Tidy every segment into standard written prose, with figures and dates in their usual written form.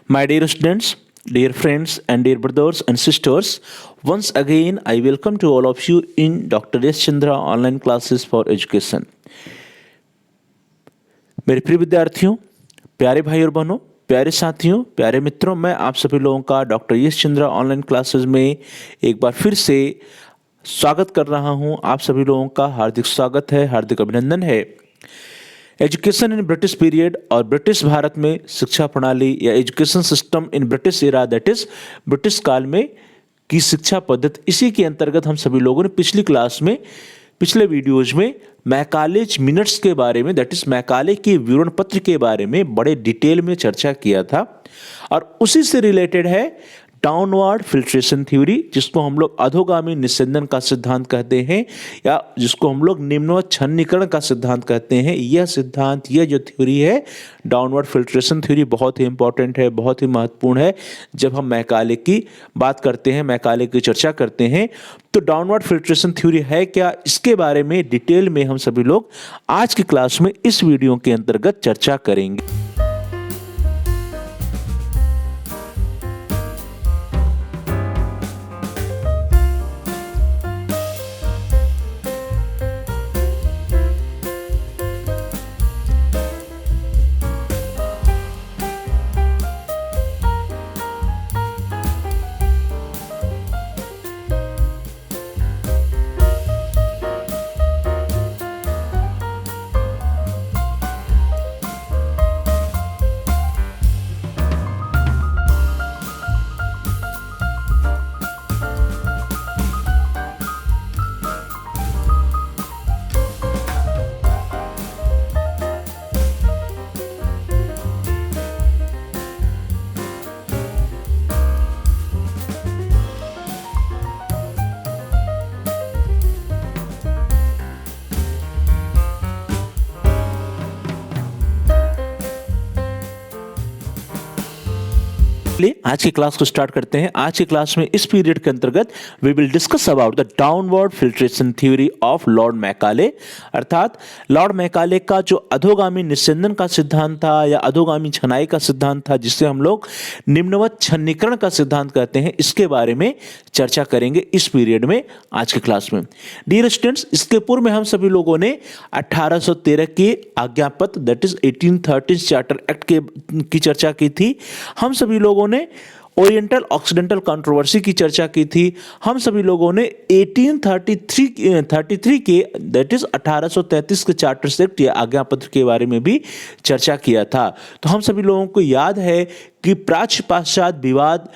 My dear students, dear friends, and dear brothers and sisters, once again I welcome to all of you in Dr. S. Chandra online classes for education. मेरे प्रिय विद्यार्थियों, प्यारे भाई और बहनों, प्यारे साथियों, प्यारे मित्रों, मैं आप सभी लोगों का doctor S Chandra online classes में एक बार फिर से स्वागत कर रहा हूं। आप सभी लोगों का हार्दिक स्वागत है, हार्दिक अभिनंदन है। एजुकेशन इन ब्रिटिश पीरियड और ब्रिटिश भारत में शिक्षा प्रणाली या education system in British era, that is British काल में की शिक्षा पद्धति, इसी के अंतर्गत हम सभी लोगों ने पिछली क्लास में, पिछले वीडियोज में मैकालेज मिनट्स के बारे में, दैट इज मैकाले के विवरण पत्र के बारे में बड़े डिटेल में चर्चा किया था। और उसी से रिलेटेड है डाउनवर्ड फिल्ट्रेशन थ्योरी, जिसको हम लोग अधोगामी निस्यंदन का सिद्धांत कहते हैं या जिसको हम लोग निम्नवत छन्नीकरण का सिद्धांत कहते हैं। यह सिद्धांत, यह जो थ्योरी है डाउनवर्ड फिल्ट्रेशन थ्योरी, बहुत ही इंपॉर्टेंट है, बहुत ही महत्वपूर्ण है। जब हम मैकाले की बात करते हैं, मैकाले की चर्चा करते हैं, तो डाउनवर्ड फिल्ट्रेशन थ्योरी है क्या, इसके बारे में डिटेल में हम सभी लोग आज की क्लास में इस वीडियो के अंतर्गत चर्चा करेंगे। आज की क्लास को स्टार्ट करते हैं। आज की क्लास में इस पीरियड के अंतर्गत we will discuss about the downward filtration theory of Lord Macaulay, अर्थात लॉर्ड मैकाले का जो अधोगामी निस्यंदन का सिद्धांत था या अधोगामी छनाई का सिद्धांत था, जिसे हम लोग निम्नवत छन्नीकरण का सिद्धांत कहते हैं, इसके बारे में चर्चा करेंगे इस पीरियड में आज की क्लास में। डियर स्टूडेंट्स, इसके पूर्व में हम सभी लोगों ने 1813 के आज्ञापत्र, दैट इज 1813 चार्टर एक्ट की चर्चा की थी। हम सभी लोगों ने ओरिएंटल ऑक्सीडेंटल कंट्रोवर्सी की चर्चा की थी। हम सभी लोगों ने 1833 के, दैट इज 1833 के चार्टर एक्ट या आज्ञापत्र के बारे में भी चर्चा किया था। तो हम सभी लोगों को याद है कि प्राच्य पाश्चात्य विवाद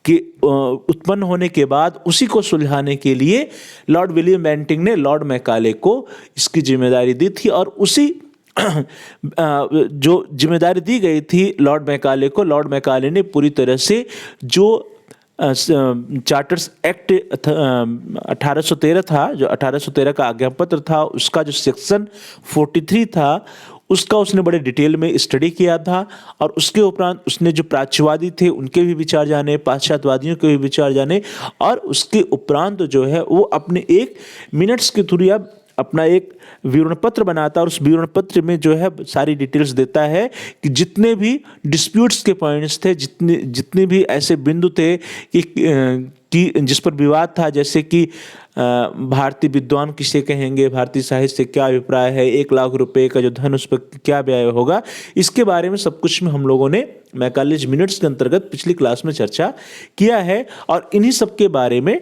के उत्पन्न होने के बाद उसी को सुलझाने के लिए लॉर्ड विलियम बेंटिंग ने लॉर्ड मैकाले को इसकी जिम्मेदारी दी थी। और उसी जो जिम्मेदारी दी गई थी लॉर्ड मैकाले को, लॉर्ड मैकाले ने पूरी तरह से जो चार्टर्स एक्ट 1813 था, जो 1813 का आज्ञापत्र था, उसका जो सेक्शन 43 था, उसका उसने बड़े डिटेल में स्टडी किया था। और उसके उपरांत उसने जो प्राच्यवादी थे उनके भी विचार जाने, पाश्चात्यवादियों के भी विचार जाने, और उसके उपरांत जो है वो अपने एक मिनट्स के थ्रू या अपना एक विवरण पत्र बनाता है। और उस विवरण पत्र में जो है सारी डिटेल्स देता है कि जितने भी डिस्प्यूट्स के पॉइंट्स थे, जितने भी ऐसे बिंदु थे कि जिस पर विवाद था, जैसे कि भारतीय विद्वान किसे कहेंगे, भारतीय साहित्य से क्या अभिप्राय है, 1 लाख रुपए का जो धन उस पर क्या व्यय होगा, इसके बारे में सब कुछ में हम लोगों ने मैकालेज मिनट्स के अंतर्गत पिछली क्लास में चर्चा किया है। और इन्हीं सब के बारे में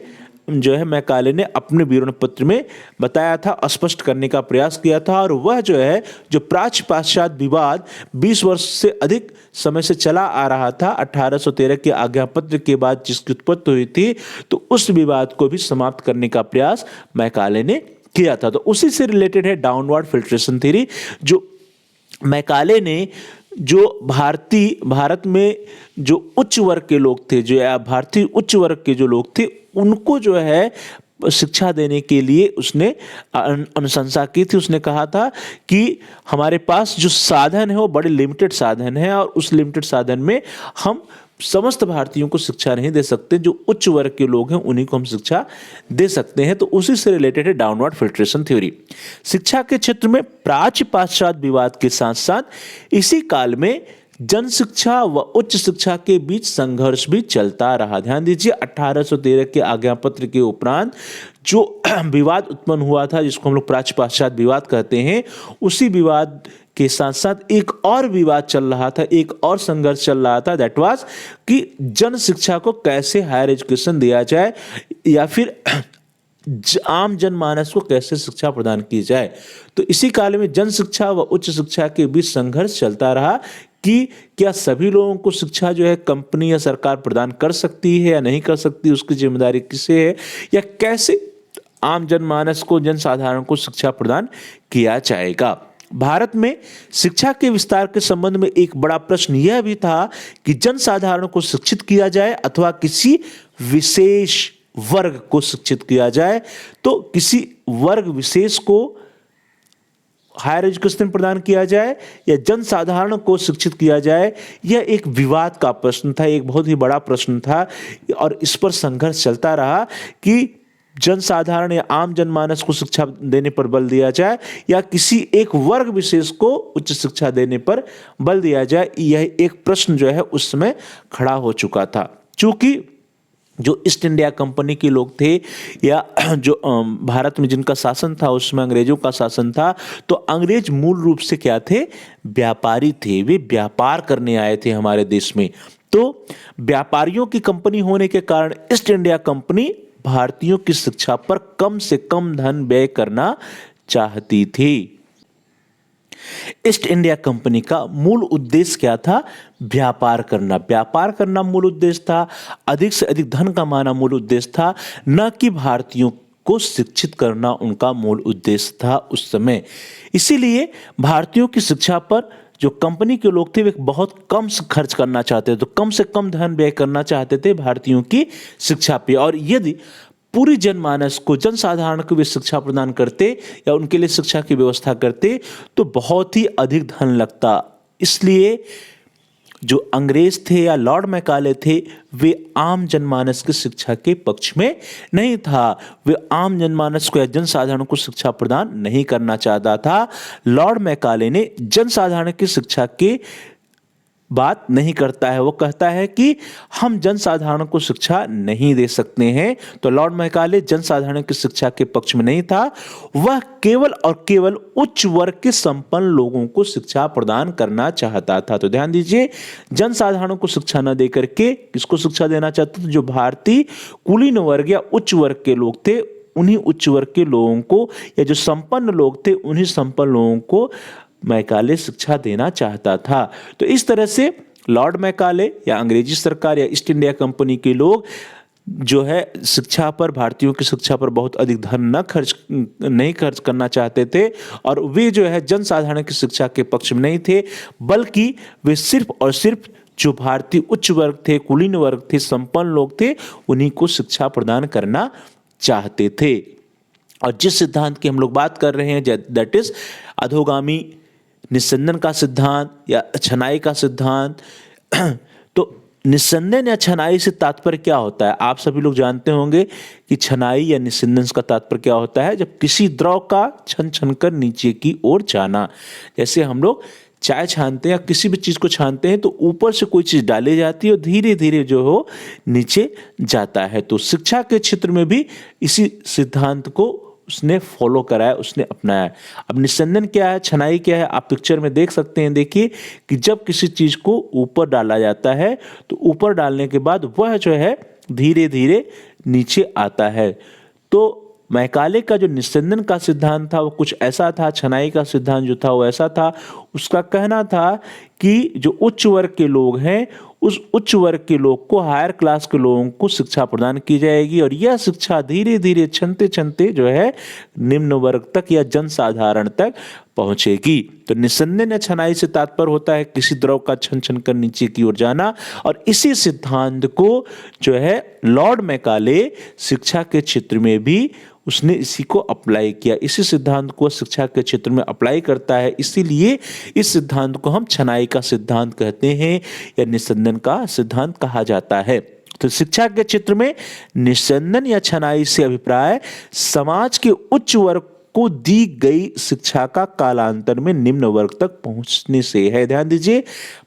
जो है मैकाले ने अपने विवरण पत्र में बताया था, स्पष्ट करने का प्रयास किया था। और वह जो है, जो प्राच्य पाश्चात्य विवाद 20 वर्ष से अधिक समय से चला आ रहा था, 1813 के आज्ञापत्र के बाद जिसकी उत्पत्ति हुई थी, तो उस विवाद को भी समाप्त करने का प्रयास मैकाले ने किया था। तो उसी से रिलेटेड है डाउनवर्ड फिल्ट्रेशन थ्योरी, जो मैकाले ने जो भारत में जो उच्च वर्ग के लोग थे, जो भारतीय उच्च वर्ग के जो लोग थे, उनको जो है शिक्षा देने के लिए उसने अनुशंसा की थी। उसने कहा था कि हमारे पास जो साधन है वो बड़े लिमिटेड साधन है, और उस लिमिटेड साधन में हम समस्त भारतीयों को शिक्षा नहीं दे सकते, जो उच्च वर्ग के लोग हैं उन्हीं को हम शिक्षा दे सकते हैं। तो उसी से रिलेटेड है डाउनवर्ड फिल्ट्रेशन थ्योरी। शिक्षा के क्षेत्र में प्राच्य पाश्चात्य विवाद के साथ साथ इसी काल में जन शिक्षा व उच्च शिक्षा के बीच संघर्ष भी चलता रहा। ध्यान दीजिए, 1813 के आज्ञा पत्र के उपरांत जो विवाद उत्पन्न हुआ था, जिसको हम लोग प्राच्य पाश्चात्य विवाद कहते हैं, उसी विवाद के साथ साथ एक और विवाद चल रहा था, एक और संघर्ष चल रहा था, दैट वाज कि जन शिक्षा को कैसे हायर एजुकेशन दिया जाए या फिर आम जनमानस को कैसे शिक्षा प्रदान की जाए। तो इसी काल में जन शिक्षा व उच्च शिक्षा के बीच संघर्ष चलता रहा कि क्या सभी लोगों को शिक्षा जो है कंपनी या सरकार प्रदान कर सकती है या नहीं कर सकती, उसकी जिम्मेदारी किसे है, या कैसे आम जनमानस को, जनसाधारण को शिक्षा प्रदान किया जाएगा। भारत में शिक्षा के विस्तार के संबंध में एक बड़ा प्रश्न यह भी था कि जनसाधारण को शिक्षित किया जाए अथवा किसी विशेष वर्ग को शिक्षित किया जाए। तो किसी वर्ग विशेष को हायर एजुकेशन प्रदान किया जाए या जनसाधारण को शिक्षित किया जाए, यह एक विवाद का प्रश्न था, एक बहुत ही बड़ा प्रश्न था और इस पर संघर्ष चलता रहा कि जनसाधारण या आम जनमानस को शिक्षा देने पर बल दिया जाए या किसी एक वर्ग विशेष को उच्च शिक्षा देने पर बल दिया जाए। यह एक प्रश्न जो है उस समय खड़ा हो चुका था। चूंकि जो ईस्ट इंडिया कंपनी के लोग थे या जो भारत में जिनका शासन था, उसमें अंग्रेजों का शासन था, तो अंग्रेज मूल रूप से क्या थे, व्यापारी थे। वे व्यापार करने आए थे हमारे देश में। तो व्यापारियों की कंपनी होने के कारण ईस्ट इंडिया कंपनी भारतीयों की शिक्षा पर कम से कम धन व्यय करना चाहती थी। ईस्ट इंडिया कंपनी का मूल उद्देश्य क्या था, व्यापार करना। व्यापार करना मूल उद्देश्य था, अधिक से अधिक धन कमाना मूल उद्देश्य था, न कि भारतीयों को शिक्षित करना उनका मूल उद्देश्य था उस समय। इसीलिए भारतीयों की शिक्षा पर जो कंपनी के लोग थे वे बहुत कम खर्च करना चाहते थे, तो कम से कम धन व्यय करना चाहते थे भारतीयों की शिक्षा पे। और यदि पूरी जनमानस को, जनसाधारण को वे शिक्षा प्रदान करते या उनके लिए शिक्षा की व्यवस्था करते तो बहुत ही अधिक धन लगता। इसलिए जो अंग्रेज थे या लॉर्ड मैकाले थे, वे आम जनमानस की शिक्षा के पक्ष में नहीं था। वे आम जनमानस को या जनसाधारण को शिक्षा प्रदान नहीं करना चाहता था। लॉर्ड मैकाले ने जनसाधारण की शिक्षा के बात नहीं करता है, वो कहता है कि हम जनसाधारण को शिक्षा नहीं दे सकते हैं। तो लॉर्ड मैकाले जनसाधारण की शिक्षा के पक्ष में नहीं था, वह केवल और केवल उच्च वर्ग के संपन्न लोगों को शिक्षा प्रदान करना चाहता था। तो ध्यान दीजिए, जनसाधारण को शिक्षा न देकर के किसको शिक्षा देना चाहता था, जो भारतीय कुलीन वर्ग या उच्च वर्ग के लोग थे, उन्हीं उच्च वर्ग के लोगों को, या जो संपन्न लोग थे उन्हीं संपन्न लोगों को मैकाले शिक्षा देना चाहता था। तो इस तरह से लॉर्ड मैकाले या अंग्रेजी सरकार या ईस्ट इंडिया कंपनी के लोग जो है शिक्षा पर, भारतीयों की शिक्षा पर बहुत अधिक धन नहीं खर्च करना चाहते थे और वे जो है जनसाधारण की शिक्षा के पक्ष में नहीं थे, बल्कि वे सिर्फ और सिर्फ जो भारतीय उच्च वर्ग थे, कुलीन वर्ग थे, संपन्न लोग थे, उन्हीं को शिक्षा प्रदान करना चाहते थे। और जिस सिद्धांत की हम लोग बात कर रहे हैं, दैट इज अधोगामी निस्संदन का सिद्धांत या छनाई का सिद्धांत। तो निस्संदन या छनाई से तात्पर्य क्या होता है, आप सभी लोग जानते होंगे कि छनाई या निस्संदन का तात्पर्य क्या होता है, जब किसी द्रव का छन छन कर नीचे की ओर जाना। जैसे हम लोग चाय छानते हैं या किसी भी चीज़ को छानते हैं तो ऊपर से कोई चीज़ डाली जाती है और धीरे धीरे जो हो नीचे जाता है। तो शिक्षा के क्षेत्र में भी इसी सिद्धांत को उसने फॉलो कराया, उसने अपनाया। अब निस्संदन क्या है, छनाई क्या है, आप पिक्चर में देख सकते हैं। देखिए कि जब किसी चीज़ को ऊपर डाला जाता है तो ऊपर डालने के बाद वह जो है धीरे धीरे नीचे आता है। तो मैकाले का जो निस्संदन का सिद्धांत था वो कुछ ऐसा था, छनाई का सिद्धांत जो था वो ऐसा था। उसका कहना था कि जो उच्च वर्ग के लोग हैं, उस उच्च वर्ग के लोग को, हायर क्लास के लोगों को शिक्षा प्रदान की जाएगी और यह शिक्षा धीरे धीरे छनते छनते जो है निम्न वर्ग तक या जनसाधारण तक पहुंचेगी। तो निस्संदन या छनाई से तात्पर्य होता है किसी द्रव का छन छन कर नीचे की ओर जाना। और इसी सिद्धांत को जो है लॉर्ड मैकाले शिक्षा के क्षेत्र में भी उसने इसी को अप्लाई किया, इसी सिद्धांत को शिक्षा के क्षेत्र में अप्लाई करता है। इसीलिए इस सिद्धांत को हम छनाई का सिद्धांत कहते हैं या निस्संदन का सिद्धांत कहा जाता है। तो शिक्षा के क्षेत्र में निस्संदन या छनाई से अभिप्राय समाज के उच्च वर्ग को दी गई शिक्षा का कालांतर में निम्न वर्ग तक पहुंचने से है। ध्यान दीजिए,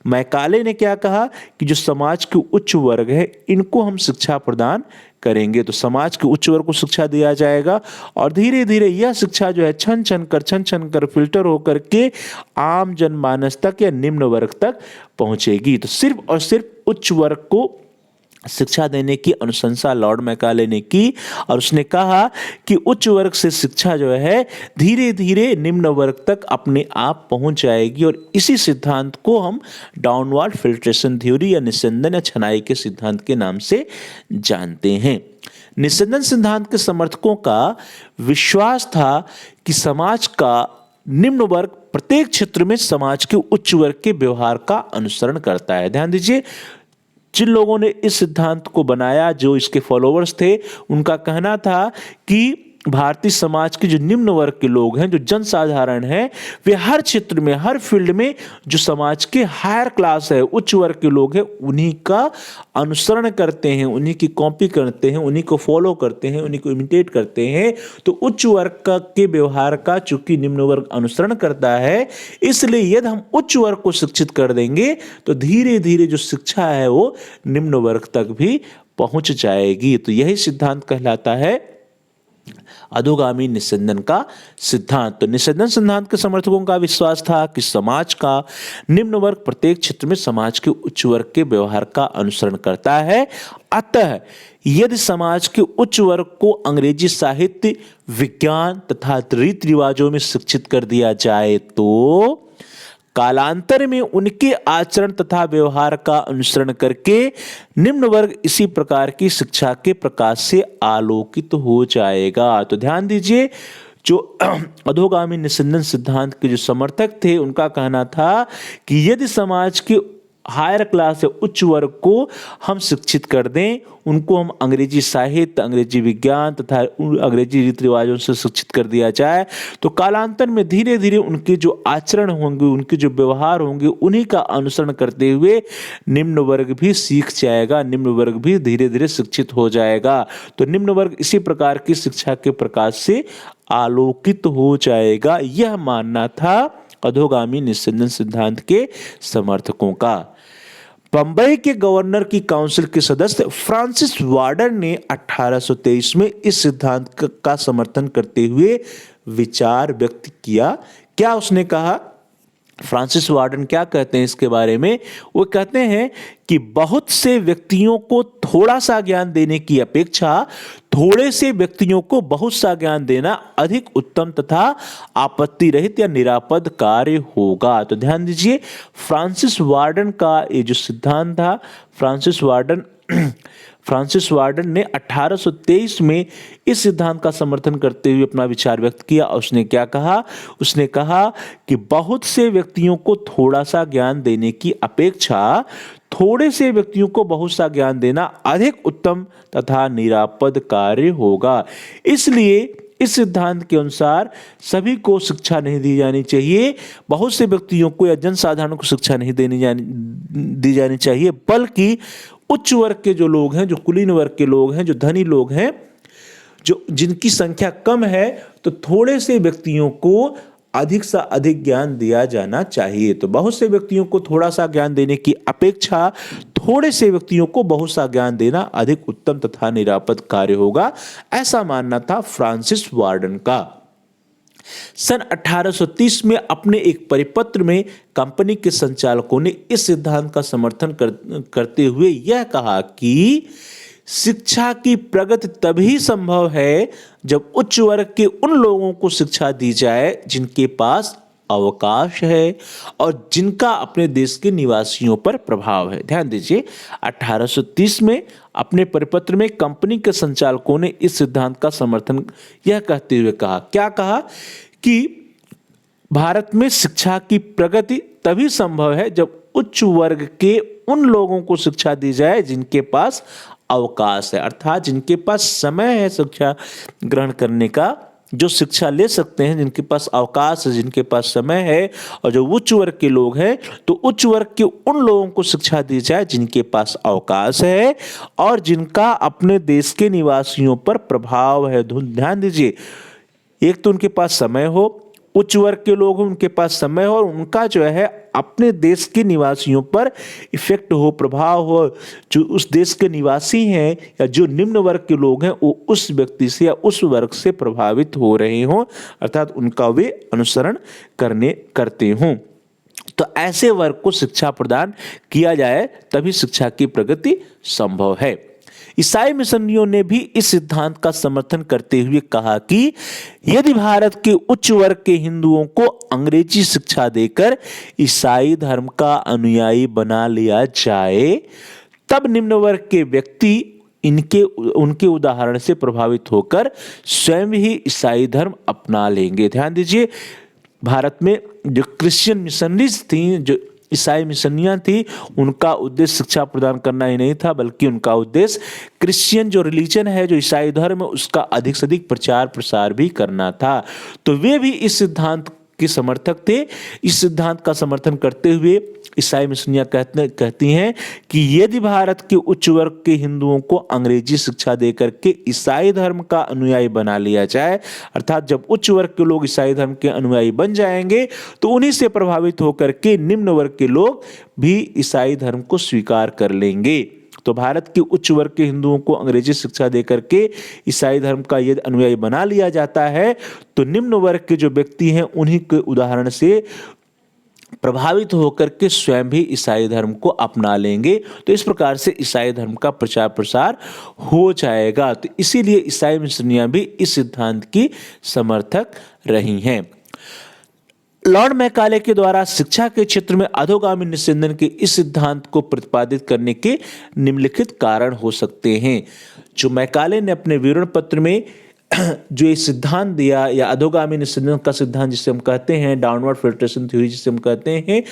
मैकाले ने क्या कहा कि जो समाज के उच्च वर्ग है इनको हम शिक्षा प्रदान करेंगे, तो समाज के उच्च वर्ग को शिक्षा दिया जाएगा और धीरे धीरे यह शिक्षा जो है छन छन कर फिल्टर होकर के आम जनमानस तक या निम्न वर्ग तक पहुंचेगी। तो सिर्फ और सिर्फ उच्च वर्ग को शिक्षा देने की अनुशंसा लॉर्ड मैकाले ने की और उसने कहा कि उच्च वर्ग से शिक्षा जो है धीरे धीरे निम्न वर्ग तक अपने आप पहुंच जाएगी और इसी सिद्धांत को हम डाउनवर्ड फिल्ट्रेशन थ्योरी या निस्यंदन या छनाई के सिद्धांत के नाम से जानते हैं। निस्यंदन सिद्धांत के समर्थकों का विश्वास था कि समाज का निम्न वर्ग प्रत्येक क्षेत्र में समाज के उच्च वर्ग के व्यवहार का अनुसरण करता है। ध्यान दीजिए, जिन लोगों ने इस सिद्धांत को बनाया, जो इसके फॉलोअर्स थे, उनका कहना था कि भारतीय समाज के जो निम्न वर्ग के लोग हैं, जो जनसाधारण हैं, वे हर क्षेत्र में, हर फील्ड में जो समाज के हायर क्लास है, उच्च वर्ग के लोग हैं, उन्हीं का अनुसरण करते हैं, उन्हीं की कॉपी करते हैं, उन्हीं को फॉलो करते हैं, उन्हीं को इमिटेट करते हैं। तो उच्च वर्ग का के व्यवहार का चूंकि निम्न वर्ग अनुसरण करता है, इसलिए यदि हम उच्च वर्ग को शिक्षित कर देंगे तो धीरे धीरे जो शिक्षा है वो निम्न वर्ग तक भी पहुंच जाएगी। तो यही सिद्धांत कहलाता है अधोगामी निस्यंदन का सिद्धांत। तो निस्यंदन सिद्धांत के समर्थकों का विश्वास था कि समाज का निम्न वर्ग प्रत्येक क्षेत्र में समाज के उच्च वर्ग के व्यवहार का अनुसरण करता है। अतः यदि समाज के उच्च वर्ग को अंग्रेजी साहित्य, विज्ञान तथा रीति रिवाजों में शिक्षित कर दिया जाए तो कालांतर में उनके आचरण तथा व्यवहार का अनुसरण करके निम्न वर्ग इसी प्रकार की शिक्षा के प्रकाश से आलोकित हो जाएगा। तो ध्यान दीजिए, जो अधोगामी निस्यंदन सिद्धांत के जो समर्थक थे उनका कहना था कि यदि समाज के हायर क्लास या उच्च वर्ग को हम शिक्षित कर दें, उनको हम अंग्रेजी साहित्य, अंग्रेजी विज्ञान तथा अंग्रेजी रीति रिवाजों से शिक्षित कर दिया जाए तो कालांतर में धीरे धीरे उनके जो आचरण होंगे, उनके जो व्यवहार होंगे, उन्हीं का अनुसरण करते हुए निम्न वर्ग भी सीख जाएगा, निम्न वर्ग भी धीरे धीरे शिक्षित हो जाएगा। तो निम्न वर्ग इसी प्रकार की शिक्षा के प्रकाश से आलोकित हो जाएगा, यह मानना था अधोगामी निस्यंदन सिद्धांत के समर्थकों का। बंबई के गवर्नर की काउंसिल के सदस्य फ्रांसिस वार्डन ने 1823 में इस सिद्धांत का समर्थन करते हुए विचार व्यक्त किया। क्या उसने कहा? फ्रांसिस वार्डन क्या कहते हैं इसके बारे में? वो कहते हैं कि बहुत से व्यक्तियों को थोड़ा सा ज्ञान देने की अपेक्षा थोड़े से व्यक्तियों को बहुत सा ज्ञान देना अधिक उत्तम तथा आपत्ति रहित या निरापद कार्य होगा। तो ध्यान दीजिए, फ्रांसिस वार्डन का ये जो सिद्धांत था, फ्रांसिस वार्डन ने 1823 में इस सिद्धांत का समर्थन करते हुए अपना विचार व्यक्त किया। उसने क्या कहा? उसने कहा कि बहुत से व्यक्तियों को थोड़ा सा ज्ञान देने की अपेक्षा थोड़े से व्यक्तियों को बहुत सा ज्ञान देना अधिक उत्तम तथा निरापद कार्य होगा। इसलिए इस सिद्धांत के अनुसार सभी को शिक्षा नहीं दी जानी चाहिए, बहुत से व्यक्तियों को या जनसाधारण को शिक्षा नहीं दी जानी चाहिए, बल्कि उच्च वर्ग के जो लोग हैं, जो कुलीन वर्ग के लोग हैं, जो धनी लोग हैं, जो जिनकी संख्या कम है, तो थोड़े से व्यक्तियों को अधिक से अधिक ज्ञान दिया जाना चाहिए। तो बहुत से व्यक्तियों को थोड़ा सा ज्ञान देने की अपेक्षा थोड़े से व्यक्तियों को बहुत सा ज्ञान देना अधिक उत्तम तथा निरापद कार्य होगा, ऐसा मानना था फ्रांसिस वार्डन का। सन 1830 में अपने एक परिपत्र में कंपनी के संचालकों ने इस सिद्धांत का समर्थन करते हुए यह कहा कि शिक्षा की प्रगति तभी संभव है जब उच्च वर्ग के उन लोगों को शिक्षा दी जाए जिनके पास अवकाश है और जिनका अपने देश के निवासियों पर प्रभाव है। ध्यान दीजिए, 1830 में अपने परिपत्र में कंपनी के संचालकों ने इस सिद्धांत का समर्थन यह कहते हुए कहा, क्या कहा? कि भारत में शिक्षा की प्रगति तभी संभव है जब उच्च वर्ग के उन लोगों को शिक्षा दी जाए जिनके पास अवकाश है, अर्थात जिनके पास समय है शिक्षा ग्रहण करने का, जो शिक्षा ले सकते हैं, जिनके पास अवकाश है, जिनके पास समय है। और जो उच्च वर्ग के लोग हैं, तो उच्च वर्ग के उन लोगों को शिक्षा दी जाए जिनके पास अवकाश है और जिनका अपने देश के निवासियों पर प्रभाव है। ध्यान दीजिए, एक तो उनके पास समय हो, उच्च वर्ग के लोग हों उनके पास समय हो और उनका जो है अपने देश के निवासियों पर इफेक्ट हो, प्रभाव हो। जो उस देश के निवासी हैं या जो निम्न वर्ग के लोग हैं वो उस व्यक्ति से या उस वर्ग से प्रभावित हो रहे हों, अर्थात उनका वे अनुसरण करते हों। तो ऐसे वर्ग को शिक्षा प्रदान किया जाए तभी शिक्षा की प्रगति संभव है। ईसाई मिशनरियों ने भी इस सिद्धांत का समर्थन करते हुए कहा कि यदि भारत के उच्च वर्ग के हिंदुओं को अंग्रेजी शिक्षा देकर ईसाई धर्म का अनुयायी बना लिया जाए, तब निम्न वर्ग के व्यक्ति उनके उदाहरण से प्रभावित होकर स्वयं ही ईसाई धर्म अपना लेंगे। ध्यान दीजिए, भारत में जो क्रिश्चियन मिशनरीज थी, जो ईसाई मिशनरियां थी, उनका उद्देश्य शिक्षा प्रदान करना ही नहीं था, बल्कि उनका उद्देश्य क्रिश्चियन जो रिलीजन है, जो ईसाई धर्म है, उसका अधिक से अधिक प्रचार प्रसार भी करना था। तो वे भी इस सिद्धांत के समर्थक थे। इस सिद्धांत का समर्थन करते हुए ईसाई मिशनरियां कहती हैं कि यदि भारत के उच्च वर्ग के हिंदुओं को अंग्रेजी शिक्षा देकर के ईसाई धर्म का अनुयायी बना लिया जाए, अर्थात जब उच्च वर्ग के लोग ईसाई धर्म के अनुयायी बन जाएंगे तो उन्हीं से प्रभावित होकर के निम्न वर्ग के लोग भी ईसाई धर्म को स्वीकार कर लेंगे। तो भारत के उच्च वर्ग के हिंदुओं को अंग्रेजी शिक्षा देकर के ईसाई धर्म का यदि अनुयायी बना लिया जाता है तो निम्न वर्ग के जो व्यक्ति हैं उन्हीं के उदाहरण से प्रभावित होकर के स्वयं भी ईसाई धर्म को अपना लेंगे। तो इस प्रकार से ईसाई धर्म का प्रचार प्रसार हो जाएगा। तो इसीलिए ईसाई मिशनरियां भी इस सिद्धांत की समर्थक रही हैं। लॉर्ड मैकाले के द्वारा शिक्षा के क्षेत्र में अधोगामी निस्यंदन के इस सिद्धांत को प्रतिपादित करने के निम्नलिखित कारण हो सकते हैं। जो मैकाले ने अपने विवरण पत्र में जो ये सिद्धांत दिया, या अधोगामी निस्यंदन का सिद्धांत जिसे हम कहते हैं, डाउनवर्ड फिल्ट्रेशन थ्योरी जिसे हम कहते हैं,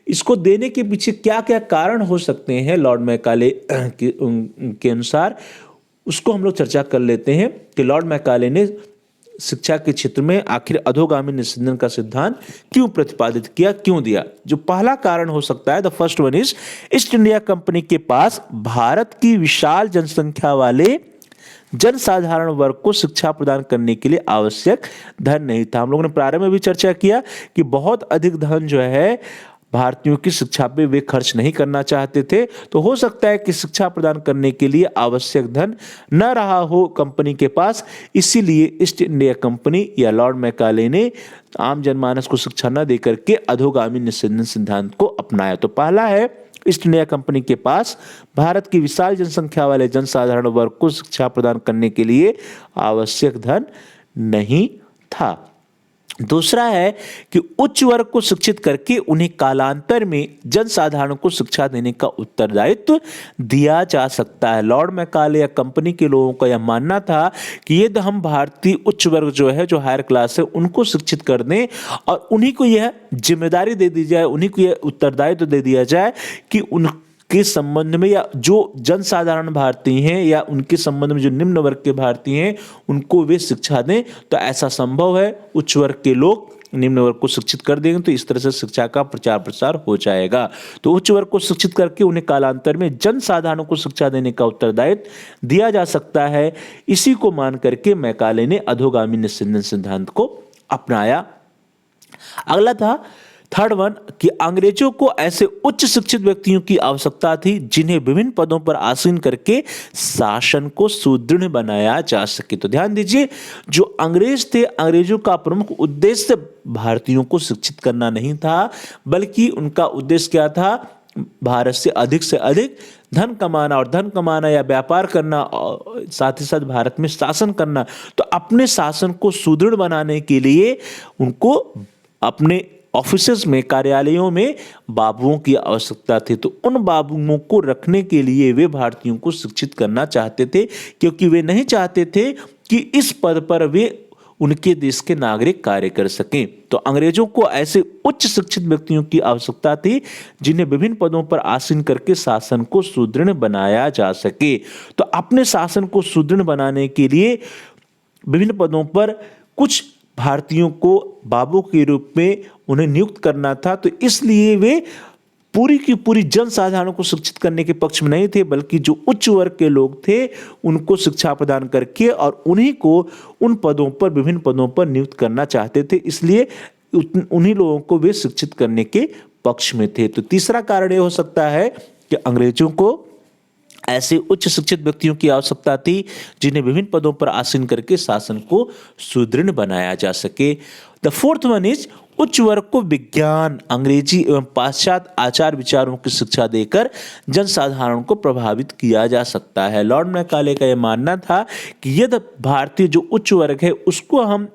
इसको देने के पीछे क्या क्या कारण हो सकते हैं लॉर्ड मैकाले के अनुसार, उसको हम लोग चर्चा कर लेते हैं कि लॉर्ड मैकाले ने शिक्षा के क्षेत्र में आखिर अधोगामी निस्यंदन का सिद्धांत क्यों प्रतिपादित किया, क्यों दिया। जो पहला कारण हो सकता है, the first one is, east India company के पास भारत की विशाल जनसंख्या वाले जनसाधारण वर्ग को शिक्षा प्रदान करने के लिए आवश्यक धन नहीं था। हम लोगों ने प्रारंभ में भी चर्चा किया कि बहुत अधिक धन जो है भारतीयों की शिक्षा पे वे खर्च नहीं करना चाहते थे। तो हो सकता है कि शिक्षा प्रदान करने के लिए आवश्यक धन न रहा हो कंपनी के पास, इसीलिए ईस्ट इंडिया कंपनी या लॉर्ड मैकाले ने आम जनमानस को शिक्षा न देकर के अधोगामी निस्यंदन सिद्धांत को अपनाया। तो पहला है, ईस्ट इंडिया कंपनी के पास भारत की विशाल जनसंख्या वाले जनसाधारण वर्ग को शिक्षा प्रदान करने के लिए आवश्यक धन नहीं था। दूसरा है कि उच्च वर्ग को शिक्षित करके उन्हें कालांतर में जनसाधारण को शिक्षा देने का उत्तरदायित्व दिया जा सकता है। लॉर्ड मैकाले या कंपनी के लोगों का यह मानना था कि यदि हम भारतीय उच्च वर्ग जो है, जो हायर क्लास है, उनको शिक्षित कर दें और उन्हीं को यह जिम्मेदारी दे दी जाए, उन्हीं को यह उत्तरदायित्व दे दिया जाए कि उनके संबंध में, या जो जनसाधारण भारतीय हैं या उनके संबंध में जो निम्न वर्ग के भारतीय हैं, उनको वे शिक्षा दें, तो ऐसा संभव है। उच्च वर्ग के लोग निम्न वर्ग को शिक्षित कर देंगे तो इस तरह से शिक्षा का प्रचार प्रसार हो जाएगा। तो उच्च वर्ग को शिक्षित करके उन्हें कालांतर में जनसाधारणों को शिक्षा देने का उत्तरदायित्व दिया जा सकता है। इसी को मान करके मैकाले ने अधोगामी निस्यंदन सिद्धांत को अपनाया। अगला था थर्ड वन, कि अंग्रेजों को ऐसे उच्च शिक्षित व्यक्तियों की आवश्यकता थी जिन्हें विभिन्न पदों पर आसीन करके शासन को सुदृढ़ बनाया जा सके। तो ध्यान दीजिए, जो अंग्रेज थे, अंग्रेजों का प्रमुख उद्देश्य भारतीयों को शिक्षित करना नहीं था, बल्कि उनका उद्देश्य क्या था, भारत से अधिक धन कमाना, और धन कमाना या व्यापार करना, और साथ ही साथ भारत में शासन करना। तो अपने शासन को सुदृढ़ बनाने के लिए उनको अपने ऑफिसेज में, कार्यालयों में बाबुओं की आवश्यकता थी। तो उन बाबुओं को रखने के लिए वे भारतीयों को शिक्षित करना चाहते थे, क्योंकि वे नहीं चाहते थे कि इस पद पर वे उनके देश के नागरिक कार्य कर सकें। तो अंग्रेजों को ऐसे उच्च शिक्षित व्यक्तियों की आवश्यकता थी जिन्हें विभिन्न पदों पर आसीन करके शासन को सुदृढ़ बनाया जा सके। तो अपने शासन को सुदृढ़ बनाने के लिए विभिन्न पदों पर कुछ भारतीयों को बाबू के रूप में उन्हें नियुक्त करना था। तो इसलिए वे पूरी की पूरी जनसाधारण को शिक्षित करने के पक्ष में नहीं थे, बल्कि जो उच्च वर्ग के लोग थे उनको शिक्षा प्रदान करके और उन्हीं को उन पदों पर, विभिन्न पदों पर नियुक्त करना चाहते थे। इसलिए उन्हीं लोगों को वे शिक्षित करने के पक्ष में थे। तो तीसरा कारण ये हो सकता है कि अंग्रेजों को ऐसे उच्च शिक्षित व्यक्तियों की आवश्यकता थी जिन्हें विभिन्न पदों पर आसीन करके शासन को सुदृढ़ बनाया जा सके। द फोर्थ वन इज उच्च वर्ग को विज्ञान, अंग्रेजी एवं पाश्चात्य आचार विचारों की शिक्षा देकर जनसाधारण को प्रभावित किया जा सकता है। लॉर्ड मैकाले का यह मानना था कि यदि भारतीय जो उच्च वर्ग है उसको हम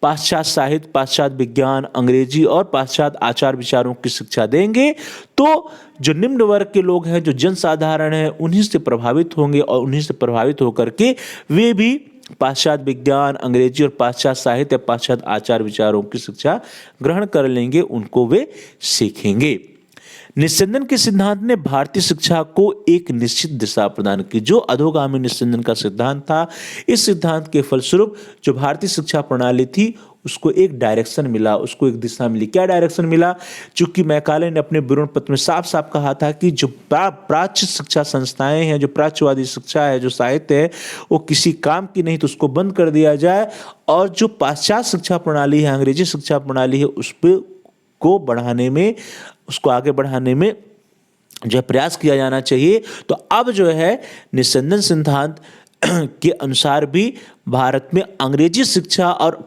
पाश्चात्य साहित्य, पाश्चात्य विज्ञान, अंग्रेजी और पाश्चात्य आचार विचारों की शिक्षा देंगे तो जो निम्न वर्ग के लोग हैं, जो जनसाधारण है, उन्हीं से प्रभावित होंगे और उन्हीं से प्रभावित होकर के वे भी पाश्चात्य विज्ञान, अंग्रेजी और पाश्चात्य साहित्य या पाश्चात्य आचार विचारों की शिक्षा ग्रहण कर लेंगे, उनको वे सीखेंगे। निस्संदन के सिद्धांत ने भारतीय शिक्षा को एक निश्चित दिशा प्रदान की। जो अधोगामी निस्संदन का सिद्धांत था, इस सिद्धांत के फलस्वरूप जो भारतीय शिक्षा प्रणाली थी उसको एक डायरेक्शन मिला, उसको एक दिशा मिली। क्या डायरेक्शन मिला? चूंकि मैकाले ने अपने विवरण पत्र में साफ साफ कहा था कि जो प्राच्य शिक्षा संस्थाएं हैं, जो प्राच्यवादी शिक्षा है, जो साहित्य है, वो किसी काम की नहीं, तो उसको बंद कर दिया जाए और जो पाश्चात्य शिक्षा प्रणाली है, अंग्रेजी शिक्षा प्रणाली है, उस पर को बढ़ाने में, उसको आगे बढ़ाने में जो प्रयास किया जाना चाहिए। तो अब जो है निस्संदन सिद्धांत के अनुसार भी भारत में अंग्रेजी शिक्षा और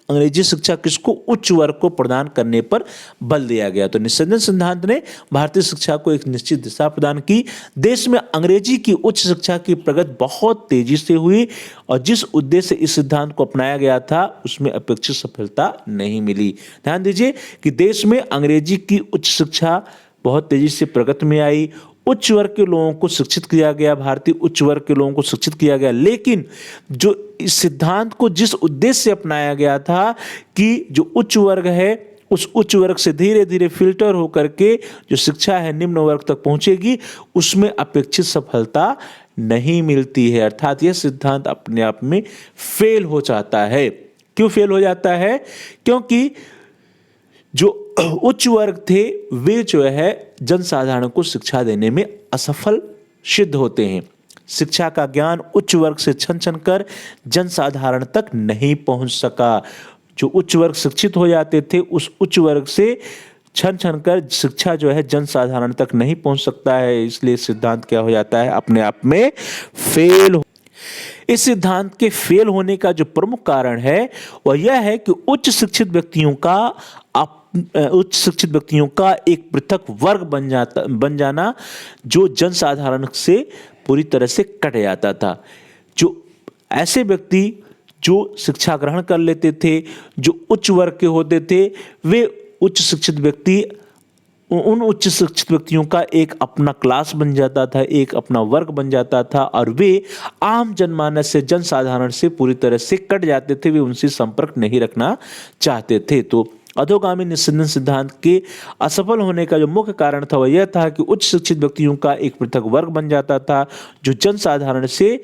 अंग्रेजी शिक्षा किसको, उच्च वर्ग को प्रदान करने पर बल दिया गया। तो निस्संदन सिद्धांत ने भारतीय शिक्षा को एक निश्चित दिशा प्रदान की। देश में अंग्रेजी की उच्च शिक्षा की प्रगति बहुत तेजी से हुई और जिस उद्देश्य से इस सिद्धांत को अपनाया गया था उसमें अपेक्षित सफलता नहीं मिली। ध्यान दीजिए कि देश में अंग्रेजी की उच्च शिक्षा बहुत तेजी से प्रगति में आई, उच्च वर्ग के लोगों को शिक्षित किया गया, भारतीय उच्च वर्ग के लोगों को शिक्षित किया गया, लेकिन जो इस सिद्धांत को जिस उद्देश्य से अपनाया गया था कि जो उच्च वर्ग है उस उच्च वर्ग से धीरे धीरे फिल्टर होकर के जो शिक्षा है निम्न वर्ग तक पहुंचेगी, उसमें अपेक्षित सफलता नहीं मिलती है। अर्थात यह सिद्धांत अपने आप में फेल हो जाता है। क्यों फेल हो जाता है? क्योंकि जो उच्च वर्ग थे वे जो है जनसाधारण को शिक्षा देने में असफल सिद्ध होते हैं। शिक्षा का ज्ञान उच्च वर्ग से छन छन कर जनसाधारण तक नहीं पहुंच सका। जो उच्च वर्ग शिक्षित हो जाते थे उस उच्च वर्ग से छन छन कर शिक्षा जो है जनसाधारण तक नहीं पहुंच सकता है, इसलिए सिद्धांत क्या हो जाता है, अपने आप में फेल। इस सिद्धांत के फेल होने का जो प्रमुख कारण है वह यह है कि उच्च शिक्षित व्यक्तियों का एक पृथक वर्ग बन जाना जो जनसाधारण से पूरी तरह से कट जाता था। जो ऐसे व्यक्ति जो शिक्षा ग्रहण कर लेते थे, जो उच्च वर्ग के होते थे, वे उच्च शिक्षित व्यक्ति उन उच्च शिक्षित व्यक्तियों का एक अपना क्लास बन जाता था, एक अपना वर्ग बन जाता था और वे आम जनमानस से, जनसाधारण से पूरी तरह से कट जाते थे, वे उनसे संपर्क नहीं रखना चाहते थे। तो अधोगामी निस्संदन सिद्धांत के असफल होने का जो मुख्य कारण था वह यह था कि उच्च शिक्षित व्यक्तियों का एक पृथक वर्ग बन जाता था जो जनसाधारण से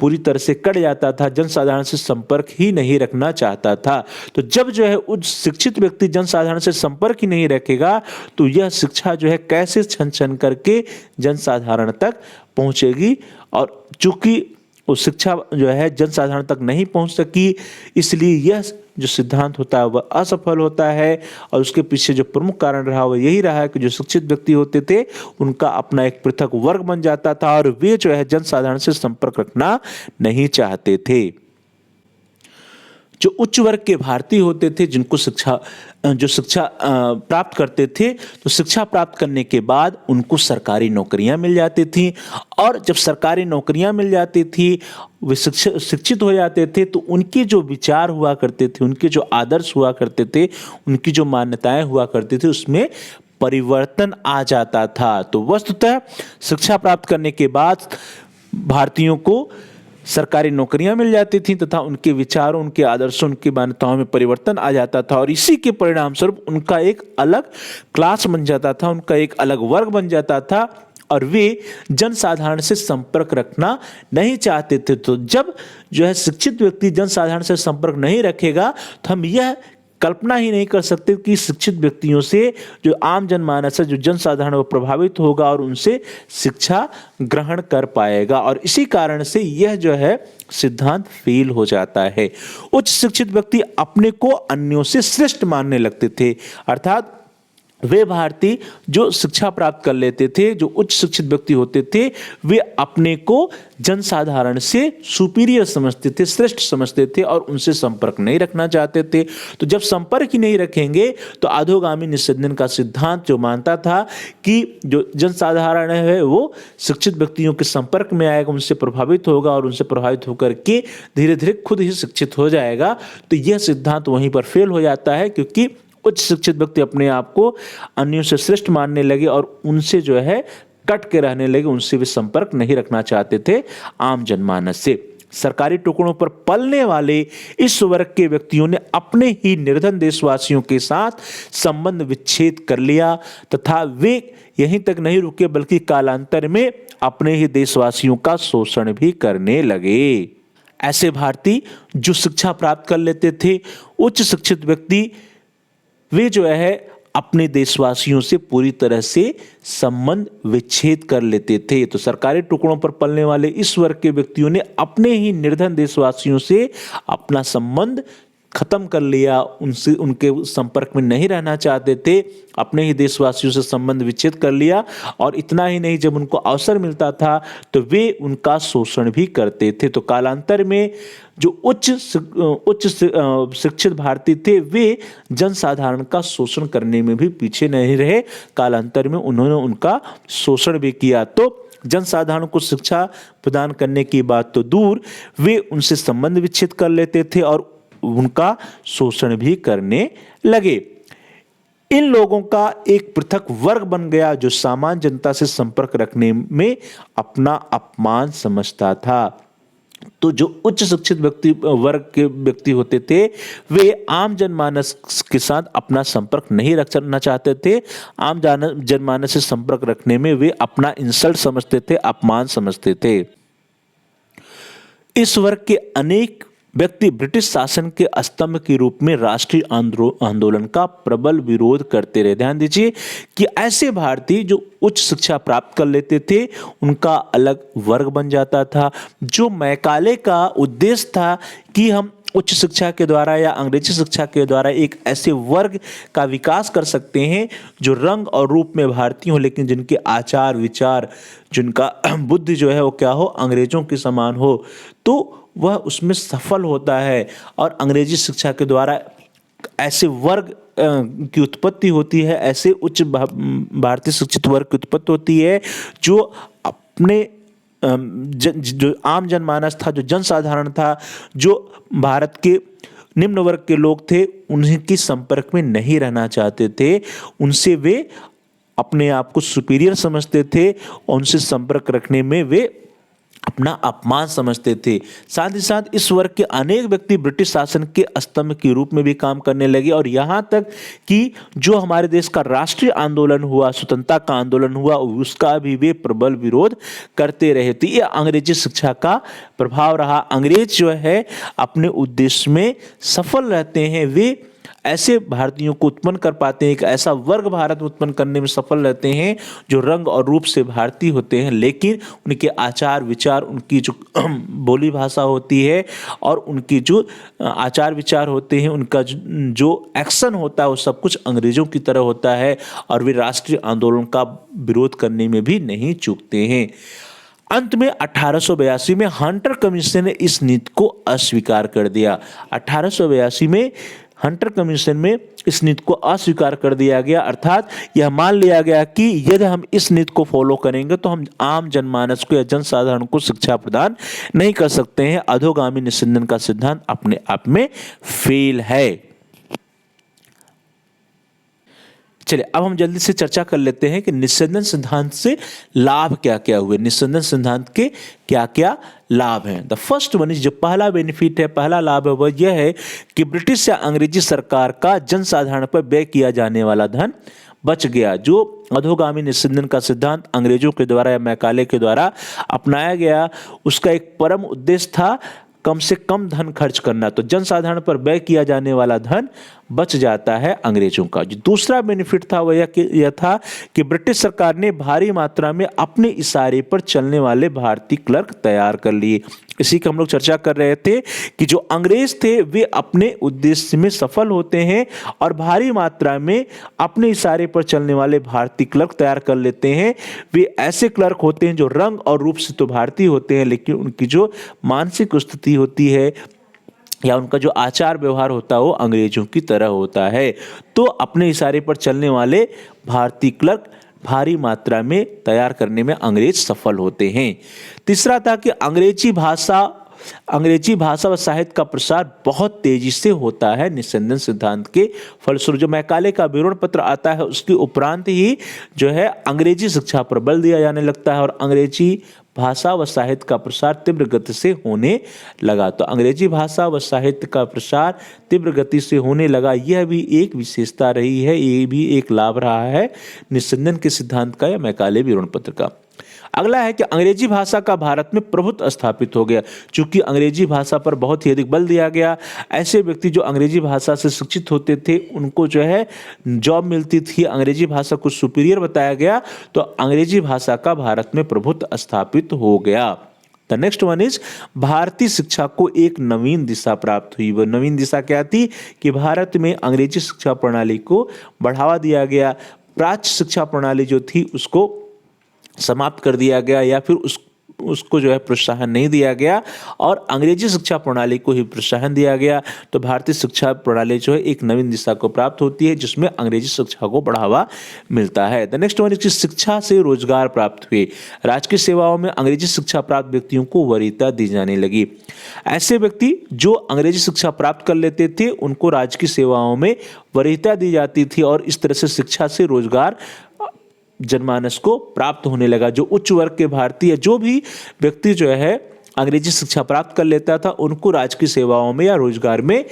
पूरी तरह से कट जाता था, जनसाधारण से संपर्क ही नहीं रखना चाहता था। तो जब जो है उच्च शिक्षित व्यक्ति जनसाधारण से संपर्क ही नहीं रखेगा तो यह शिक्षा जो है कैसे छन छन करके जनसाधारण तक पहुंचेगी। और चूंकि वो शिक्षा जो है जनसाधारण तक नहीं पहुंच सकी, इसलिए यह जो सिद्धांत होता है वह असफल होता है। और उसके पीछे जो प्रमुख कारण रहा वह यही रहा कि जो शिक्षित व्यक्ति होते थे उनका अपना एक पृथक वर्ग बन जाता था और वे जो है जनसाधारण से संपर्क रखना नहीं चाहते थे। जो उच्च वर्ग के भारतीय होते थे जिनको शिक्षा प्राप्त करते थे, तो शिक्षा प्राप्त करने के बाद उनको सरकारी नौकरियां मिल जाती थी और जब सरकारी नौकरियां मिल जाती थी, वे शिक्षित हो जाते थे, तो उनके जो विचार हुआ करते थे, उनके जो आदर्श हुआ करते थे, उनकी जो मान्यताएं हुआ करती थी, उसमें परिवर्तन आ जाता था। तो वस्तुतः शिक्षा प्राप्त करने के बाद भारतीयों को सरकारी नौकरियां मिल जाती थीं तथा उनके विचारों, उनके आदर्शों, उनकी मान्यताओं में परिवर्तन आ जाता था और इसी के परिणाम स्वरूप उनका एक अलग क्लास बन जाता था, उनका एक अलग वर्ग बन जाता था और वे जनसाधारण से संपर्क रखना नहीं चाहते थे। तो जब जो है शिक्षित व्यक्ति जनसाधारण से संपर्क नहीं रखेगा तो हम यह कल्पना ही नहीं कर सकते कि शिक्षित व्यक्तियों से जो आम जनमानस है, जो जनसाधारण, वो प्रभावित होगा और उनसे शिक्षा ग्रहण कर पाएगा। और इसी कारण से यह जो है सिद्धांत फेल हो जाता है। उच्च शिक्षित व्यक्ति अपने को अन्यों से श्रेष्ठ मानने लगते थे, अर्थात वे भारतीय जो शिक्षा प्राप्त कर लेते थे, जो उच्च शिक्षित व्यक्ति होते थे, वे अपने को जनसाधारण से सुपीरियर समझते थे, श्रेष्ठ समझते थे और उनसे संपर्क नहीं रखना चाहते थे। तो जब संपर्क ही नहीं रखेंगे तो अधोगामी निस्संदन का सिद्धांत जो मानता था कि जो जनसाधारण है वो शिक्षित व्यक्तियों के संपर्क में आएगा, उनसे प्रभावित होगा और उनसे प्रभावित होकर के धीरे धीरे खुद ही शिक्षित हो जाएगा, तो यह सिद्धांत वहीं पर फेल हो जाता है, क्योंकि उच्च शिक्षित व्यक्ति अपने आप को अन्यों से श्रेष्ठ मानने लगे और उनसे जो है कट के रहने लगे, उनसे भी संपर्क नहीं रखना चाहते थे आम जनमानस से। सरकारी टुकड़ों पर पलने वाले इस वर्ग के व्यक्तियों ने अपने ही निर्धन देशवासियों के साथ संबंध विच्छेद कर लिया तथा वे यहीं तक नहीं रुके बल्कि कालांतर में अपने ही देशवासियों का शोषण भी करने लगे। ऐसे भारतीय जो शिक्षा प्राप्त कर लेते थे, उच्च शिक्षित व्यक्ति, वे जो है अपने देशवासियों से पूरी तरह से संबंध विच्छेद कर लेते थे। तो सरकारी टुकड़ों पर पलने वाले इस वर्ग के व्यक्तियों ने अपने ही निर्धन देशवासियों से अपना संबंध खत्म कर लिया, उनसे उनके संपर्क में नहीं रहना चाहते थे, अपने ही देशवासियों से संबंध विच्छेद कर लिया। और इतना ही नहीं, जब उनको अवसर मिलता था तो वे उनका शोषण भी करते थे। तो कालांतर में जो उच्च शिक्षित भारतीय थे, वे जनसाधारण का शोषण करने में भी पीछे नहीं रहे, कालांतर में उन्होंने उनका शोषण भी किया। तो जनसाधारण को शिक्षा प्रदान करने की बात तो दूर, वे उनसे संबंध विच्छेद कर लेते थे और उनका शोषण भी करने लगे। इन लोगों का एक पृथक वर्ग बन गया जो सामान्य जनता से संपर्क रखने में अपना अपमान समझता था। तो जो उच्च शिक्षित वर्ग के व्यक्ति होते थे, वे आम जनमानस के साथ अपना संपर्क नहीं रखना चाहते थे। आम जनमानस से संपर्क रखने में वे अपना इंसल्ट समझते थे, अपमान समझते थे। इस वर्ग के अनेक व्यक्ति ब्रिटिश शासन के स्तंभ के रूप में राष्ट्रीय आंदोलन का प्रबल विरोध करते रहे। ध्यान दीजिए कि ऐसे भारतीय जो उच्च शिक्षा प्राप्त कर लेते थे, उनका अलग वर्ग बन जाता था। जो मैकाले का उद्देश्य था कि हम उच्च शिक्षा के द्वारा या अंग्रेजी शिक्षा के द्वारा एक ऐसे वर्ग का विकास कर सकते हैं जो रंग और रूप में भारतीय हो, लेकिन जिनके आचार विचार, जिनका बुद्धि जो है वो क्या हो, अंग्रेजों के समान हो, तो वह उसमें सफल होता है। और अंग्रेजी शिक्षा के द्वारा ऐसे वर्ग की उत्पत्ति होती है, ऐसे उच्च भारतीय शिक्षित वर्ग की उत्पत्ति होती है जो अपने जो आम जनमानस था, जो जनसाधारण था, जो भारत के निम्न वर्ग के लोग थे, उनके संपर्क में नहीं रहना चाहते थे। उनसे वे अपने आप को सुपीरियर समझते थे और उनसे संपर्क रखने में वे अपना अपमान समझते थे। साथ ही साथ इस वर्ग के अनेक व्यक्ति ब्रिटिश शासन के स्तंभ के रूप में भी काम करने लगे और यहाँ तक कि जो हमारे देश का राष्ट्रीय आंदोलन हुआ, स्वतंत्रता का आंदोलन हुआ, उसका भी वे प्रबल विरोध करते रहे। तो ये अंग्रेजी शिक्षा का प्रभाव रहा। अंग्रेज जो है अपने उद्देश्य में सफल रहते हैं, वे ऐसे भारतीयों को उत्पन्न कर पाते हैं, एक ऐसा वर्ग भारत में उत्पन्न करने में सफल रहते हैं जो रंग और रूप से भारतीय होते हैं, लेकिन उनके आचार विचार, उनकी जो बोली भाषा होती है और उनकी जो आचार विचार होते हैं, उनका जो एक्शन होता है, वो सब कुछ अंग्रेजों की तरह होता है और वे राष्ट्रीय आंदोलन का विरोध करने में भी नहीं चूकते हैं। अंत में 1882 में हंटर कमीशन ने इस नीति को अस्वीकार कर दिया। 1882 में हंटर कमीशन में इस नीति को अस्वीकार कर दिया गया, अर्थात यह मान लिया गया कि यदि हम इस नीति को फॉलो करेंगे तो हम आम जनमानस को या जनसाधारण को शिक्षा प्रदान नहीं कर सकते हैं। अधोगामी निस्संदन का सिद्धांत अपने आप में फेल है। चलिए अब हम जल्दी से चर्चा कर लेते हैं कि निस्संदन सिद्धांत से लाभ क्या क्या हुए, निस्संदन सिद्धांत के क्या क्या लाभ हैं। द फर्स्ट वन इज, जो पहला बेनिफिट है, पहला लाभ है, वह यह है कि ब्रिटिश या अंग्रेजी सरकार का जनसाधारण पर व्यय किया जाने वाला धन बच गया। जो अधोगामी निस्संदन का सिद्धांत अंग्रेजों के द्वारा या मैकाले के द्वारा अपनाया गया, उसका एक परम उद्देश्य था कम से कम धन खर्च करना, तो जनसाधारण पर व्यय किया जाने वाला धन बच जाता है अंग्रेजों का। जो दूसरा बेनिफिट था वह यह था कि ब्रिटिश सरकार ने भारी मात्रा में अपने इशारे पर चलने वाले भारतीय क्लर्क तैयार कर लिए। इसी का हम लोग चर्चा कर रहे थे कि जो अंग्रेज थे वे अपने उद्देश्य में सफल होते हैं और भारी मात्रा में अपने इशारे पर चलने वाले भारतीय क्लर्क तैयार कर लेते हैं। वे ऐसे क्लर्क होते हैं जो रंग और रूप से तो भारतीय होते हैं, लेकिन उनकी जो मानसिक स्थिति होती है या उनका जो आचार व्यवहार होता है वो अंग्रेजों की तरह होता है। तो अपने इशारे पर चलने वाले भारतीय क्लर्क भारी मात्रा में तैयार करने में अंग्रेज सफल होते हैं। तीसरा था कि अंग्रेजी भाषा व साहित्य का प्रसार बहुत तेजी से होता है निस्संदन सिद्धांत के फलस्वरूप। जो मैकाले का विवरण पत्र आता है उसके उपरांत ही जो है अंग्रेजी शिक्षा पर बल दिया जाने लगता है और अंग्रेजी भाषा व साहित्य का प्रसार तीव्र गति से होने लगा। तो अंग्रेजी भाषा व साहित्य का प्रसार तीव्र गति से होने लगा, यह भी एक विशेषता रही है, ये भी एक लाभ रहा है निस्संदन के सिद्धांत का या मैकाले विवरण पत्र का। अगला है कि अंग्रेजी भाषा का भारत में प्रभुत्व स्थापित हो गया। चूंकि अंग्रेजी भाषा पर बहुत ही अधिक बल दिया गया, ऐसे व्यक्ति जो अंग्रेजी भाषा से शिक्षित होते थे उनको जो है जॉब मिलती थी, अंग्रेजी भाषा को सुपीरियर बताया गया, तो अंग्रेजी भाषा का भारत में प्रभुत्व स्थापित हो गया। द नेक्स्ट वन इज भारतीय शिक्षा को एक नवीन दिशा प्राप्त हुई। वह नवीन दिशा क्या थी कि भारत में अंग्रेजी शिक्षा प्रणाली को बढ़ावा दिया गया। प्राच्य शिक्षा प्रणाली जो थी उसको समाप्त कर दिया गया या फिर उसको जो है प्रोत्साहन नहीं दिया गया और अंग्रेजी शिक्षा प्रणाली को ही प्रोत्साहन दिया गया। तो भारतीय शिक्षा प्रणाली जो है एक नवीन दिशा को प्राप्त होती है जिसमें अंग्रेजी शिक्षा को बढ़ावा मिलता है। द नेक्स्ट वन इज शिक्षा से रोजगार प्राप्त हुए। राजकीय सेवाओं में अंग्रेजी शिक्षा प्राप्त व्यक्तियों को वरीयता दी जाने लगी। ऐसे व्यक्ति जो अंग्रेजी शिक्षा प्राप्त कर लेते थे उनको राजकीय सेवाओं में वरीयता दी जाती थी और इस तरह से शिक्षा से रोजगार जनमानस को प्राप्त होने लगा। जो उच्च वर्ग के भारतीय जो भी व्यक्ति जो है अंग्रेजी शिक्षा प्राप्त कर लेता था उनको राजकीय सेवाओं में या रोजगार में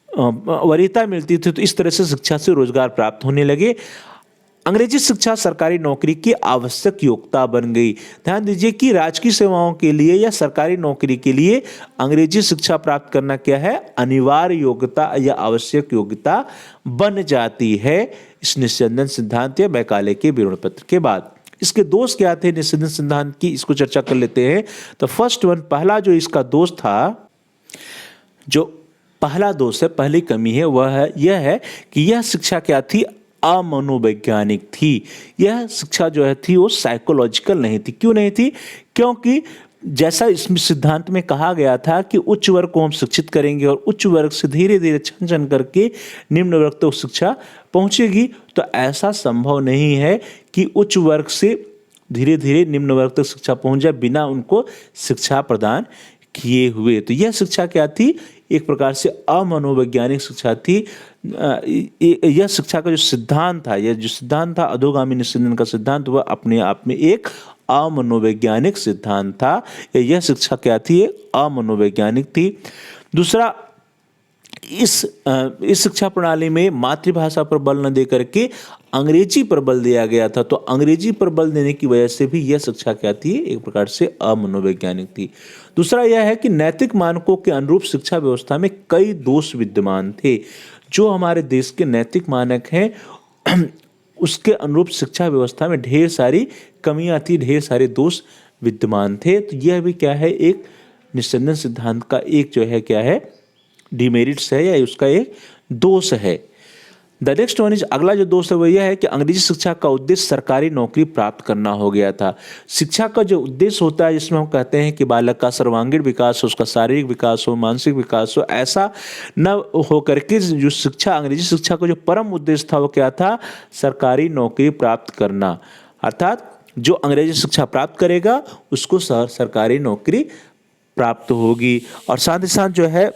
वरीयता मिलती थी। तो इस तरह से शिक्षा से रोजगार प्राप्त होने लगे। अंग्रेजी शिक्षा सरकारी नौकरी की आवश्यक योग्यता बन गई। ध्यान दीजिए कि राजकीय सेवाओं के लिए या सरकारी नौकरी के लिए अंग्रेजी शिक्षा प्राप्त करना क्या है, अनिवार्य योग्यता या आवश्यक योग्यता बन जाती है इस निस्संदन सिद्धांत या मैकाले के विवरण पत्र के बाद। इसके दोष क्या थे निस्संदन सिद्धांत की, इसको चर्चा कर लेते हैं। तो फर्स्ट वन, पहला जो इसका दोष था, जो पहला दोष है, पहली कमी है, वह है यह है कि यह शिक्षा क्या थी, अमनोवैज्ञानिक थी। यह शिक्षा जो है थी वो साइकोलॉजिकल नहीं थी। क्यों नहीं थी? क्योंकि जैसा इस सिद्धांत में कहा गया था कि उच्च वर्ग को हम शिक्षित करेंगे और उच्च वर्ग से धीरे धीरे छन छन करके निम्न वर्ग तक शिक्षा पहुंचेगी, तो ऐसा संभव नहीं है कि उच्च वर्ग से धीरे धीरे निम्न वर्ग तक शिक्षा पहुंच जाए बिना उनको शिक्षा प्रदान किए हुए। तो यह शिक्षा क्या थी, एक प्रकार से अमनोवैज्ञानिक शिक्षा थी। यह शिक्षा का जो सिद्धांत था, यह जो सिद्धांत था अधोगामी निस्संदन का सिद्धांत, वह अपने आप में एक अमनोवैज्ञानिक सिद्धांत था। यह शिक्षा क्या थी, अमनोवैज्ञानिक थी। दूसरा, इस शिक्षा प्रणाली में मातृभाषा पर बल न दे करके अंग्रेजी पर बल दिया गया था। तो अंग्रेजी पर बल देने की वजह से भी यह शिक्षा क्या थी, एक प्रकार से अमनोवैज्ञानिक थी। दूसरा यह है कि नैतिक मानकों के अनुरूप शिक्षा व्यवस्था में कई दोष विद्यमान थे। जो हमारे देश के नैतिक मानक हैं उसके अनुरूप शिक्षा व्यवस्था में ढेर सारी कमियां थी, ढेर सारे दोष विद्यमान थे। तो यह भी क्या है, एक निस्संदन सिद्धांत का एक जो है क्या है, डिमेरिट्स है या उसका एक दोष है। द नेक्स्ट वन इज, अगला जो दोष है वो यह है कि अंग्रेजी शिक्षा का उद्देश्य सरकारी नौकरी प्राप्त करना हो गया था। शिक्षा का जो उद्देश्य होता है जिसमें हम कहते हैं कि बालक का सर्वांगीण विकास हो, उसका शारीरिक विकास हो, मानसिक विकास हो, ऐसा न हो करके जो शिक्षा, अंग्रेजी शिक्षा का जो परम उद्देश्य था वो क्या था, सरकारी नौकरी प्राप्त करना। अर्थात जो अंग्रेजी शिक्षा प्राप्त करेगा उसको सरकारी नौकरी प्राप्त होगी। और साथ ही साथ जो है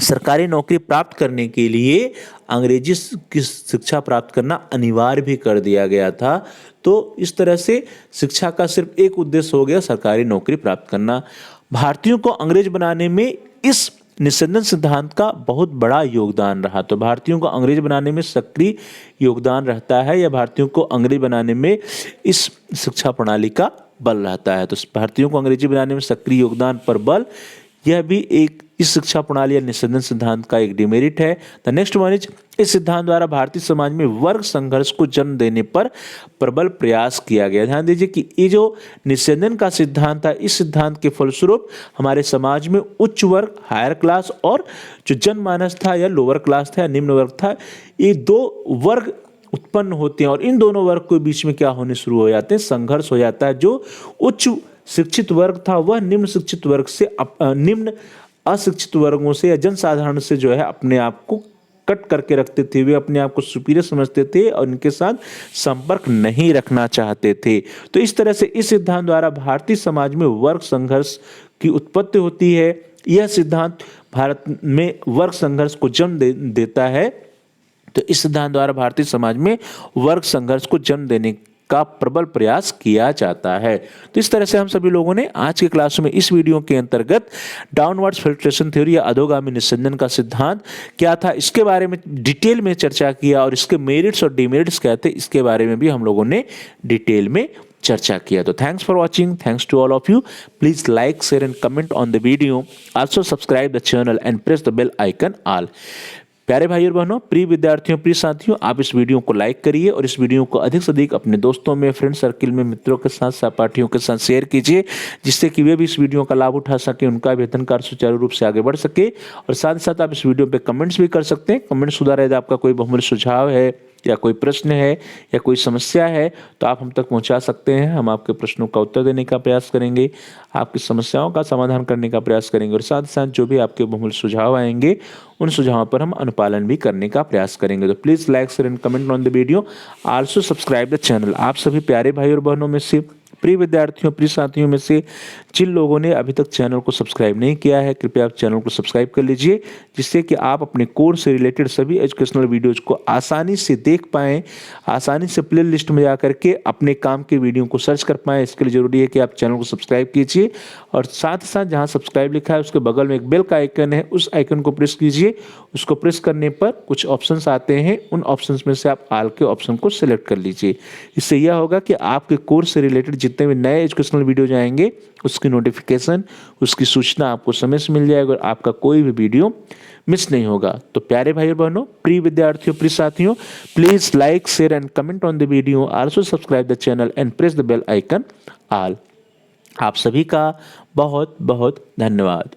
सरकारी नौकरी प्राप्त करने के लिए अंग्रेजी की शिक्षा प्राप्त करना अनिवार्य भी कर दिया गया था। तो इस तरह से शिक्षा का सिर्फ एक उद्देश्य हो गया, सरकारी नौकरी प्राप्त करना। भारतीयों को अंग्रेज बनाने में इस निस्संदन सिद्धांत का बहुत बड़ा योगदान रहा। तो भारतीयों को अंग्रेज बनाने में सक्रिय योगदान रहता है या भारतीयों को अंग्रेज बनाने में इस शिक्षा प्रणाली का बल रहता है। तो भारतीयों को अंग्रेजी बनाने में सक्रिय योगदान पर बल यह भी एक इस शिक्षा प्रणाली या निस्संदन सिद्धांत का एक डिमेरिट है। द नेक्स्ट वन इज, इस सिद्धांत द्वारा भारतीय समाज में वर्ग संघर्ष को जन्म देने पर प्रबल प्रयास किया गया। ध्यान दीजिए कि ये जो निस्संदन का सिद्धांत था, इस सिद्धांत के फलस्वरूप हमारे समाज में उच्च वर्ग हायर क्लास और जो जनमानस था या लोअर क्लास था या निम्न वर्ग था, ये दो वर्ग उत्पन्न होते हैं और इन दोनों वर्ग के बीच में क्या होने शुरू हो जाते हैं, संघर्ष हो जाता है। जो उच्च शिक्षित वर्ग था वह निम्न शिक्षित वर्ग से निम्न अशिक्षित वर्गों से या जनसाधारण से जो है अपने आप को कट करके रखते थे, वे अपने आप को सुपीरियर समझते थे और इनके साथ संपर्क नहीं रखना चाहते थे। तो इस तरह से इस सिद्धांत द्वारा भारतीय समाज में वर्ग संघर्ष की उत्पत्ति होती है। यह सिद्धांत भारत में वर्ग संघर्ष को जन्म देता है। तो इस सिद्धांत द्वारा भारतीय समाज में वर्ग संघर्ष को जन्म देने का प्रबल प्रयास किया जाता है। तो इस तरह से हम सभी लोगों ने आज के क्लास में इस वीडियो के अंतर्गत डाउनवर्ड्स फिल्ट्रेशन थ्योरी या अधोगामी निस्संदन का सिद्धांत क्या था, इसके बारे में डिटेल में चर्चा किया और इसके मेरिट्स और डिमेरिट्स क्या थे, इसके बारे में भी हम लोगों ने डिटेल में चर्चा किया। तो thanks for watching, thanks to all of you. Please like, share and comment on the video. Also subscribe the channel and press the bell icon all. प्यारे भाई और बहनों, प्रिय विद्यार्थियों, प्रिय साथियों, आप इस वीडियो को लाइक करिए और इस वीडियो को अधिक से अधिक अपने दोस्तों में, फ्रेंड सर्किल में, मित्रों के साथ, सहपाठियों के साथ शेयर कीजिए, जिससे कि वे भी इस वीडियो का लाभ उठा सके, उनका भी अध्ययन कार्य सुचारू रूप से आगे बढ़ सके। और साथ ही साथ आप इस वीडियो पे कमेंट्स भी कर सकते हैं। कमेंट्स सुधार यदि आपका कोई बहुमूल्य सुझाव है या कोई प्रश्न है या कोई समस्या है तो आप हम तक पहुंचा सकते हैं। हम आपके प्रश्नों का उत्तर देने का प्रयास करेंगे, आपकी समस्याओं का समाधान करने का प्रयास करेंगे और साथ ही साथ जो भी आपके बहुमूल्य सुझाव आएंगे उन सुझावों पर हम अनुपालन भी करने का प्रयास करेंगे। तो please like, share and comment on the video. Also subscribe the channel. आप सभी प्यारे भाई और बहनों में से, प्रिय विद्यार्थियों, प्रिय साथियों में से जिन लोगों ने अभी तक चैनल को सब्सक्राइब नहीं किया है, कृपया आप चैनल को सब्सक्राइब कर लीजिए, जिससे कि आप अपने कोर्स से रिलेटेड सभी एजुकेशनल वीडियोज को आसानी से देख पाएं, आसानी से प्ले लिस्ट में जाकर के अपने काम के वीडियो को सर्च कर पाएं। इसके लिए जरूरी है कि आप चैनल को सब्सक्राइब कीजिए और साथ ही साथ जहां सब्सक्राइब लिखा है उसके बगल में एक बेल का आइकन है, उस आइकन को प्रेस कीजिए। उसको प्रेस करने पर कुछ ऑप्शंस आते हैं, उन ऑप्शंस में से आप ऑल के ऑप्शन को सिलेक्ट कर लीजिए। इससे यह होगा कि आपके कोर्स से रिलेटेड जितने भी नए एजुकेशनल वीडियो जाएंगे उसकी नोटिफिकेशन, उसकी सूचना आपको समय से मिल जाएगा और आपका कोई भी वीडियो मिस नहीं होगा। तो प्यारे भाई और बहनों, प्रिय विद्यार्थियों, प्रिय साथियों, please like, share and comment on the video. Also subscribe the channel and press the bell icon all. आप सभी का बहुत बहुत धन्यवाद।